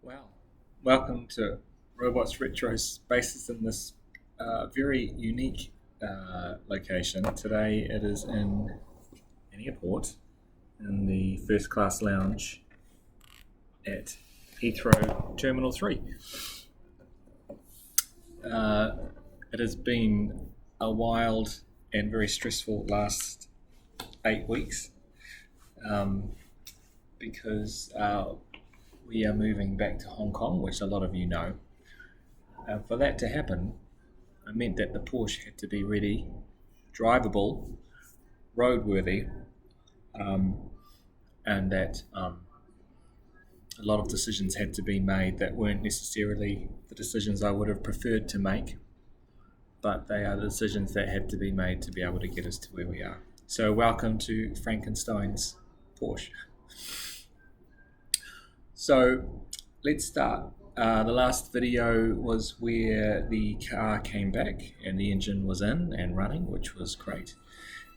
Wow. Welcome to Robots Retro Spaces in this very unique location. Today it is in an airport in the first class lounge at Heathrow Terminal 3. Uh, it has been a wild and very stressful last 8 weeks um, because we are moving back to Hong Kong, which a lot of you know. For that to happen, it meant that the Porsche had to be ready, drivable, roadworthy, um, and that a lot of decisions had to be made that weren't necessarily the decisions I would have preferred to make, but they are the decisions that had to be made to be able to get us to where we are. So, welcome to Frankenstein's Porsche. So, let's start. The last video was where the car came back and the engine was in and running, which was great.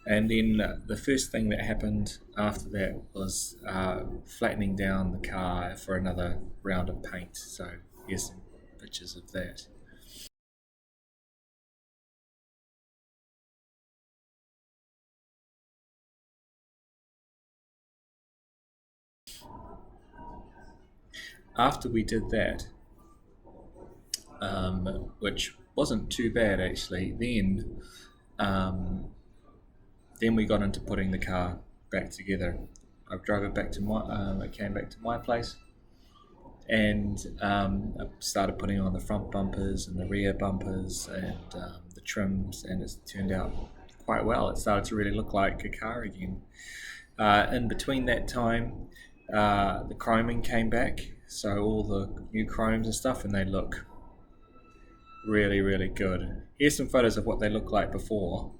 And then the first thing that happened after that was flattening down the car for another round of paint. So here's some pictures of that. After we did that, which wasn't too bad actually, um, then we got into putting the car back together. I drove it back to it came back to my place, and I started putting on the front bumpers and the rear bumpers and the trims, and it's turned out quite well. It started to really look like a car again. In between that time, the chroming came back, so all the new chromes and stuff, and they look really, really good. Here's some photos of what they look like before.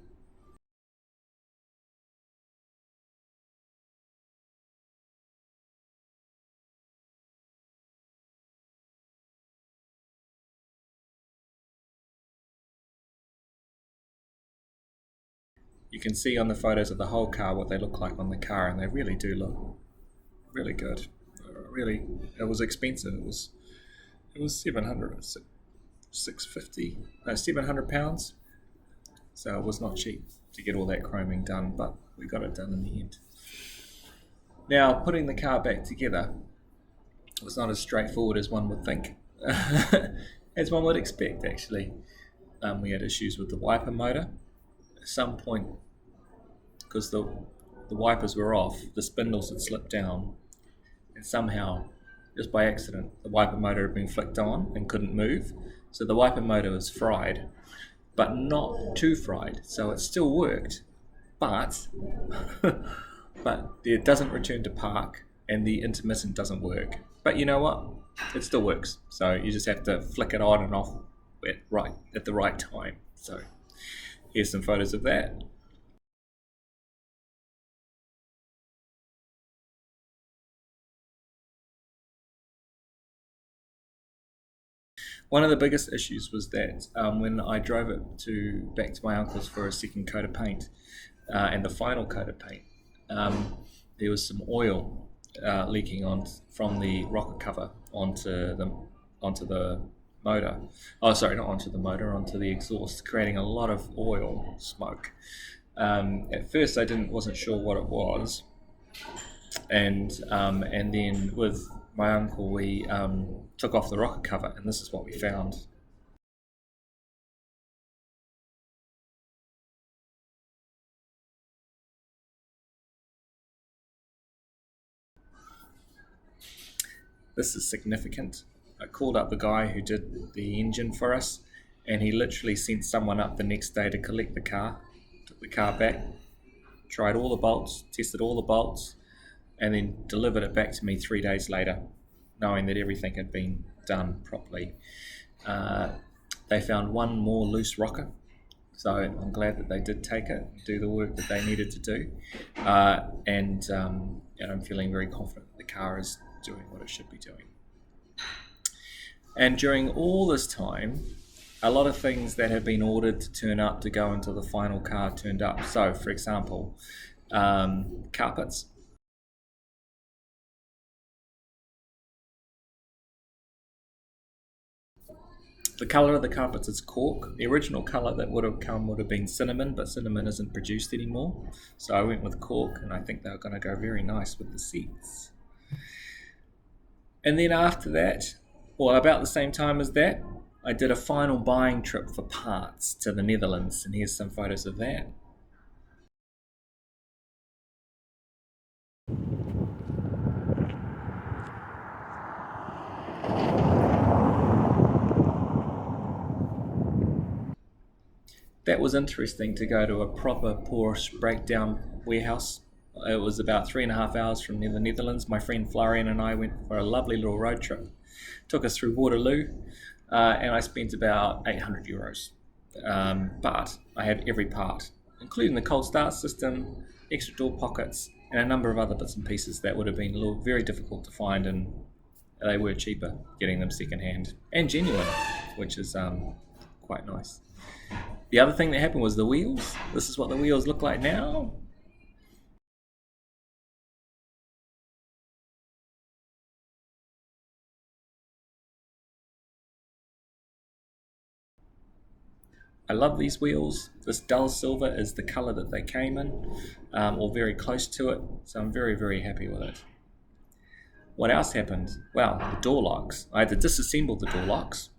You can see on the photos of the whole car what they look like on the car, and they really do look really good. Really, it was expensive. It was 700, 650, no, £700. So it was not cheap to get all that chroming done, but we got it done in the end. Now, putting the car back together was not as straightforward as one would think, as one would expect, actually. We had issues with the wiper motor. At some point, because the wipers were off, the spindles had slipped down, and somehow, just by accident, the wiper motor had been flicked on and couldn't move. So the wiper motor was fried, but not too fried. So it still worked, but but it doesn't return to park, and the intermittent doesn't work. But you know what? It still works. So you just have to flick it on and off at the right time. So here's some photos of that. One of the biggest issues was that when I drove it back to my uncle's for a second coat of paint, and the final coat of paint, there was some oil leaking on from the rocker cover onto the motor. Oh, sorry, not onto the motor, onto the exhaust, creating a lot of oil smoke. At first, I wasn't sure what it was, and then with my uncle, we took off the rocker cover, and this is what we found. This is significant. I called up the guy who did the engine for us, and he literally sent someone up the next day to collect the car, took the car back, tried all the bolts, tested all the bolts, and then delivered it back to me 3 days later, knowing that everything had been done properly. Uh, they found one more loose rocker, so I'm glad that they did take it and do the work that they needed to do. And I'm feeling very confident that the car is doing what it should be doing. And during all this time, a lot of things that had been ordered to turn up to go into the final car turned up. So, for example, carpets. The colour of the carpets is cork. The original colour that would have come would have been cinnamon, but cinnamon isn't produced anymore. So I went with cork, and I think they're going to go very nice with the seats. And then after that, or about the same time as that, I did a final buying trip for parts to the Netherlands, and here's some photos of that. That was interesting to go to a proper Porsche breakdown warehouse. It was about 3.5 hours from the Netherlands. My friend Florian and I went for a lovely little road trip. Took us through Waterloo, and I spent about €800. But I had every part, including the cold start system, extra door pockets, and a number of other bits and pieces that would have been very difficult to find, and they were cheaper getting them secondhand and genuine, which is quite nice. The other thing that happened was the wheels. This is what the wheels look like now. I love these wheels. This dull silver is the colour that they came in, or very close to it, so I'm very, very happy with it. What else happened? Well, the door locks. I had to disassemble the door locks.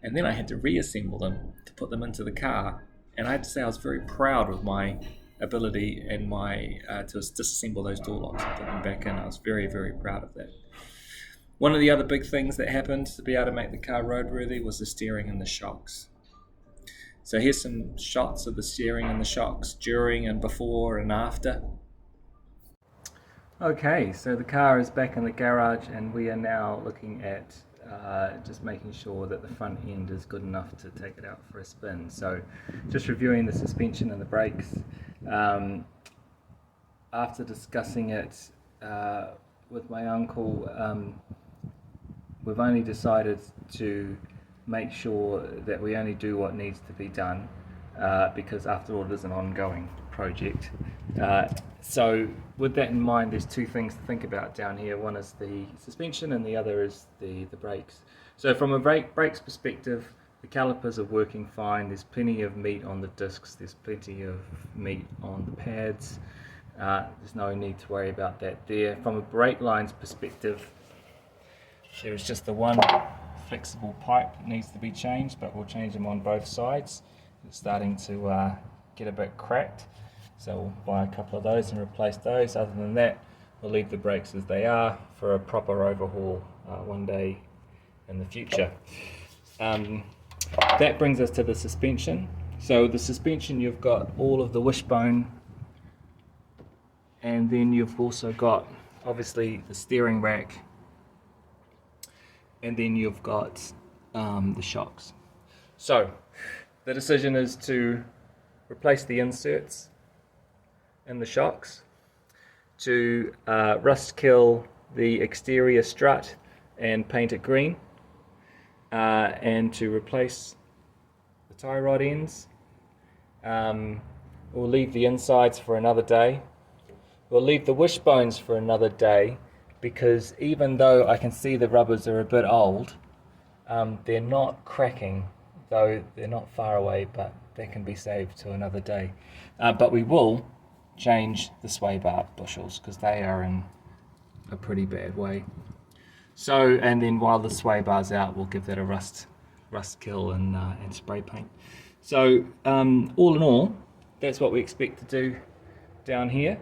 And then I had to reassemble them to put them into the car. And I had to say I was very proud of my ability and my to disassemble those door locks and put them back in. I was very, very proud of that. One of the other big things that happened to be able to make the car roadworthy was the steering and the shocks. So here's some shots of the steering and the shocks during and before and after. Okay, so the car is back in the garage, and we are now looking at just making sure that the front end is good enough to take it out for a spin. So just reviewing the suspension and the brakes. After discussing it with my uncle, we've only decided to make sure that we only do what needs to be done, because after all it is an ongoing project. So with that in mind, there's two things to think about down here. One is the suspension and the other is the brakes. So from a brakes perspective, the calipers are working fine. There's plenty of meat on the discs, there's plenty of meat on the pads. There's no need to worry about that there. From a brake lines perspective, there is just the one flexible pipe that needs to be changed, but we'll change them on both sides. It's starting to get a bit cracked, so we'll buy a couple of those and replace those. Other than that, we'll leave the brakes as they are for a proper overhaul one day in the future. That brings us to the suspension. So the suspension, you've got all of the wishbone, and then you've also got obviously the steering rack, and then you've got the shocks. So the decision is to replace the inserts in the shocks, to rust kill the exterior strut and paint it green, and to replace the tie rod ends. We'll leave the insides for another day. We'll leave the wishbones for another day, because even though I can see the rubbers are a bit old, they're not cracking, though they're not far away, but they can be saved to another day. But we will change the sway bar bushels, because they are in a pretty bad way. So, and then while the sway bar's out, we'll give that a rust kill and spray paint. So all in all, that's what we expect to do down here.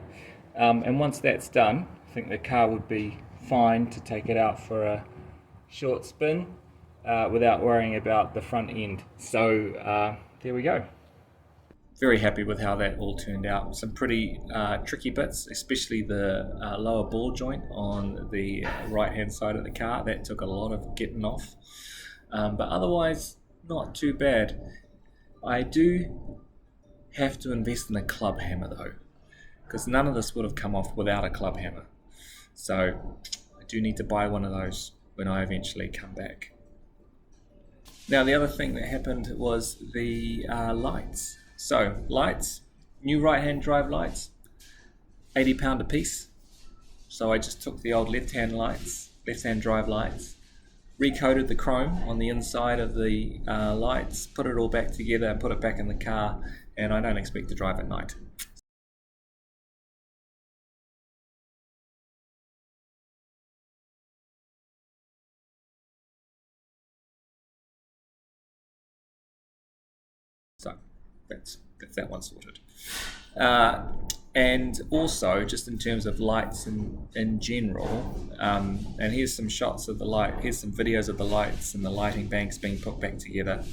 And once that's done, I think the car would be fine to take it out for a short spin without worrying about the front end. So there we go. Very happy with how that all turned out. Some pretty tricky bits, especially the lower ball joint on the right hand side of the car. That took a lot of getting off, but otherwise not too bad. I do have to invest in a club hammer though, because none of this would have come off without a club hammer. So I do need to buy one of those when I eventually come back. Now the other thing that happened was the lights. So lights, new right-hand drive lights, £80 a piece. So I just took the old left-hand drive lights, recoated the chrome on the inside of the lights, put it all back together, put it back in the car, and I don't expect to drive at night. So that's that one sorted. And also, just in terms of lights in general, and here's some shots of the light, here's some videos of the lights and the lighting banks being put back together.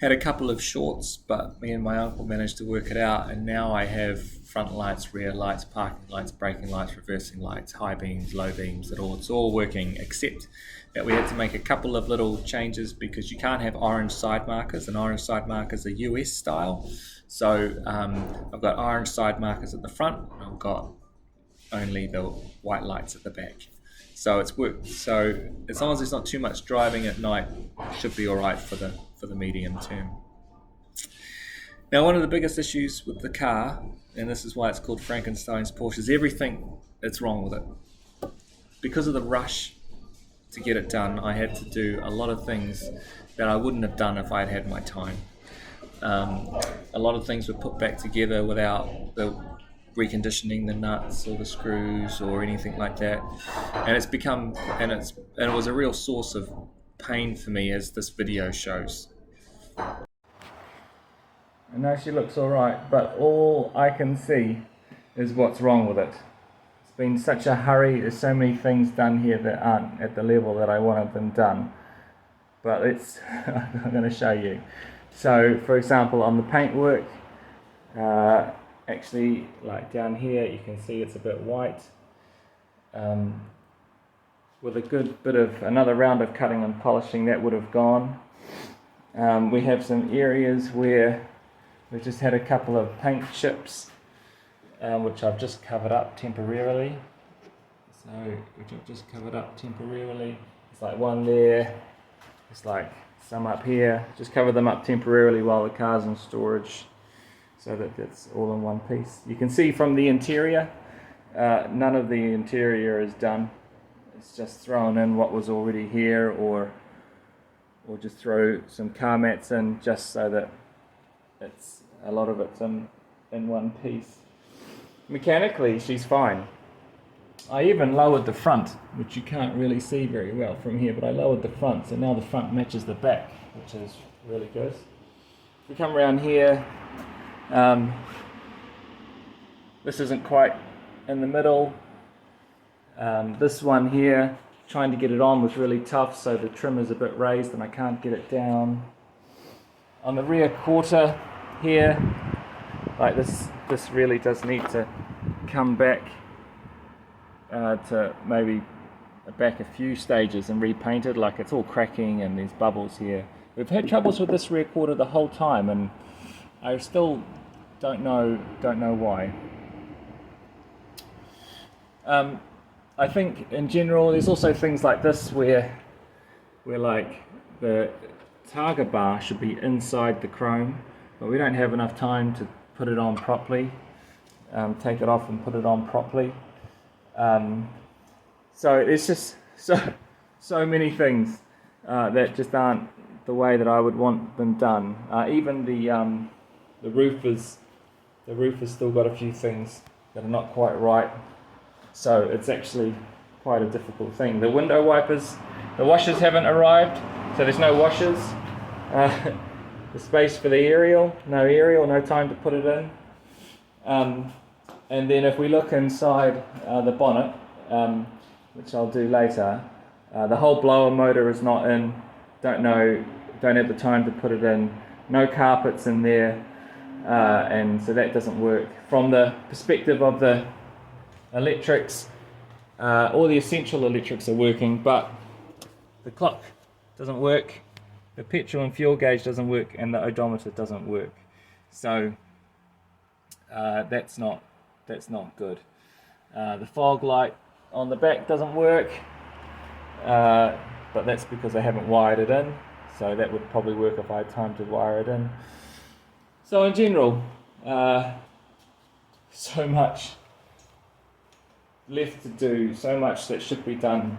Had a couple of shorts, but me and my uncle managed to work it out, and now I have front lights, rear lights, parking lights, braking lights, reversing lights, high beams, low beams, it's all working, except that we had to make a couple of little changes because you can't have orange side markers, and orange side markers are US style. So I've got orange side markers at the front, and I've got only the white lights at the back. So it's worked. So as long as there's not too much driving at night, should be all right for the medium term. Now, one of the biggest issues with the car, and this is why it's called Frankenstein's Porsche, is everything that's wrong with it. Because of the rush to get it done, I had to do a lot of things that I wouldn't have done if I had had my time. A lot of things were put back together without the reconditioning the nuts or the screws or anything like that, and it was a real source of pain for me, as this video shows. And now she looks alright, but all I can see is what's wrong with it. It's been such a hurry, there's so many things done here that aren't at the level that I wanted them done. But I'm going to show you. So, for example, on the paintwork, actually, like down here, you can see it's a bit white. With a good bit of another round of cutting and polishing, that would have gone. We have some areas where we've just had a couple of paint chips, which I've just covered up temporarily. It's like one there, it's like some up here. Just cover them up temporarily while the car's in storage, so that it's all in one piece. You can see from the interior, none of the interior is done. It's just thrown in what was already here, or just throw some car mats in, just so that a lot of it's in one piece. Mechanically, she's fine. I even lowered the front, which you can't really see very well from here, but I lowered the front, so now the front matches the back, which is really good. If we come around here, this isn't quite in the middle. This one here, trying to get it on was really tough, so the trim is a bit raised and I can't get it down. On the rear quarter here, like this really does need to come back to maybe back a few stages and repainted. Like, it's all cracking and there's bubbles here. we've had troubles with this recorder the whole time, and I still don't know why. I think in general there's also things like this where like the targa bar should be inside the chrome, but we don't have enough time to put it on properly, take it off and put it on properly. So it's just so many things that just aren't the way that I would want them done. Even the roof has still got a few things that are not quite right. So it's actually quite a difficult thing. The window wipers, the washers haven't arrived, so there's no washers. The space for the aerial, no time to put it in. And then if we look inside the bonnet, which I'll do later, the whole blower motor is not in, don't have the time to put it in, no carpets in there, and so that doesn't work. From the perspective of the electrics, all the essential electrics are working, but the clock doesn't work, the petrol and fuel gauge doesn't work, and the odometer doesn't work. So that's not good. The fog light on the back doesn't work, but that's because I haven't wired it in, so that would probably work if I had time to wire it in. So in general, so much left to do, so much that should be done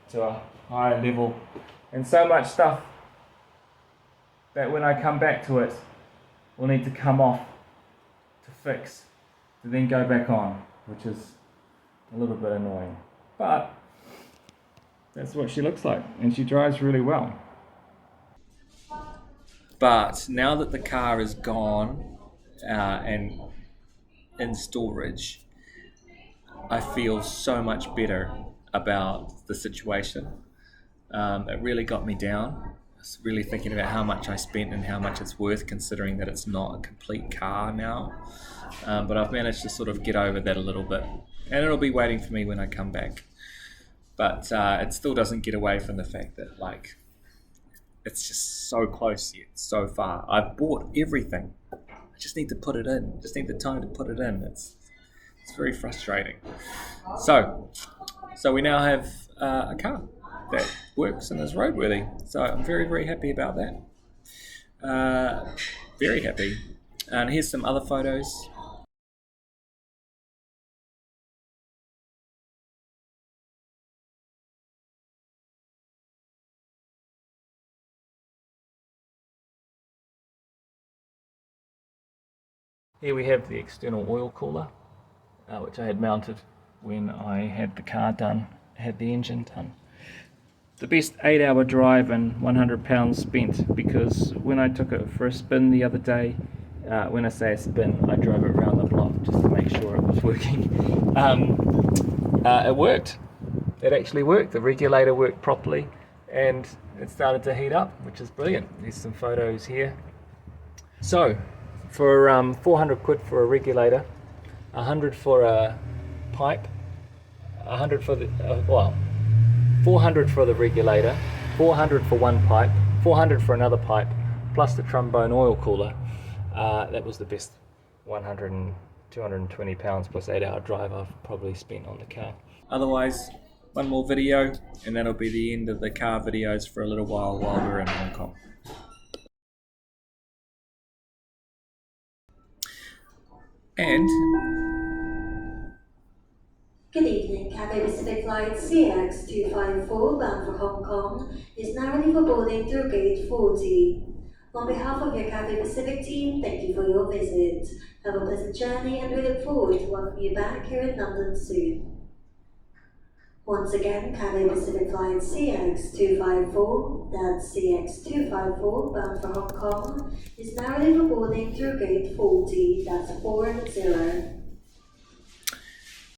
to a higher level, and so much stuff that when I come back to it will need to come off to fix, to then go back on, which is a little bit annoying. But that's what she looks like, and she drives really well. But now that the car is gone and in storage, I feel so much better about the situation. It really got me down. I was really thinking about how much I spent and how much it's worth, considering that it's not a complete car now. But I've managed to sort of get over that a little bit, and it'll be waiting for me when I come back. But it still doesn't get away from the fact that, like, it's just so close yet so far. I've bought everything. I just need to put it in. Just need the time to put it in. It's very frustrating. So we now have a car that works and is roadworthy. So I'm very, very happy about that. Very happy. And here's some other photos. Here we have the external oil cooler, which I had mounted when I had the car done, had the engine done. The best 8-hour drive and £100 spent, because when I took it for a spin the other day, when I say a spin, I drove it around the block just to make sure it was working. It worked. It actually worked. The regulator worked properly, and it started to heat up, which is brilliant. There's some photos here. So, for 400 quid for a regulator, 100 for a pipe, 100 for the 400 for the regulator, 400 for one pipe, 400 for another pipe, plus the trombone oil cooler. That was the best 100 and 220 pounds plus 8-hour drive I've probably spent on the car. Otherwise, one more video, and that'll be the end of the car videos for a little while we're in Hong Kong. And good evening, Cathay Pacific Flight CX254 bound for Hong Kong is now ready for boarding through gate 40. On behalf of your Cathay Pacific team, thank you for your visit. Have a pleasant journey, and we look forward to welcoming you back here in London soon. Once again, Cathay Pacific Flight CX254, that's CX254 bound for Hong Kong, is now ready for boarding through gate 40, that's 40.